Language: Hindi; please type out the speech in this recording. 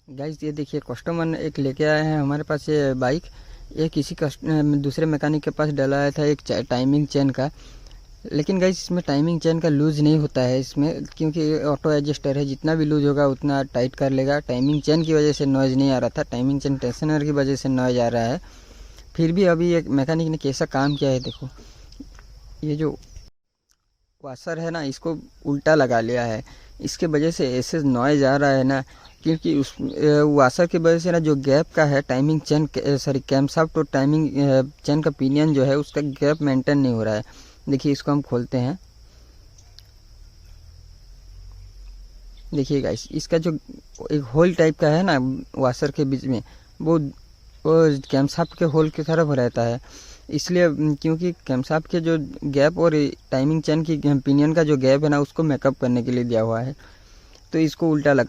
गाइस ये देखिए, कस्टमर ने एक लेके आए हैं हमारे पास ये बाइक। ये किसी दूसरे मैकेनिक के पास डला आया था एक टाइमिंग चेन का। लेकिन गाइस इसमें टाइमिंग चेन का लूज़ नहीं होता है इसमें, क्योंकि ऑटो एडजस्टर है, जितना भी लूज़ होगा उतना टाइट कर लेगा। टाइमिंग चेन की वजह से नॉइज़ नहीं आ रहा था, टाइमिंग चेन टेंशनर की वजह से नॉइज़ आ रहा है। फिर भी अभी एक मैकेनिक ने कैसा काम किया है देखो, ये जो वाशर है ना, इसको उल्टा लगा लिया है। इसके वजह से ऐसे नॉइज़ आ रहा है ना, क्योंकि उस वाशर की वजह से ना जो गैप का है टाइमिंग चेन, सॉरी कैमशाफ्ट और टाइमिंग चेन का पिनियन जो है उसका गैप मेंटेन नहीं हो रहा है। देखिए इसको हम खोलते हैं। देखिए गाइस, इसका जो एक होल टाइप का है ना वाशर के बीच में, वो वो कैमशाफ्ट के होल की तरफ रहता है। इसलिए क्योंकि कैमशाफ्ट के जो गैप और टाइमिंग चेन की पिनियन का जो गैप है ना, उसको मेकअप करने के लिए दिया हुआ है, तो इसको उल्टा लगा।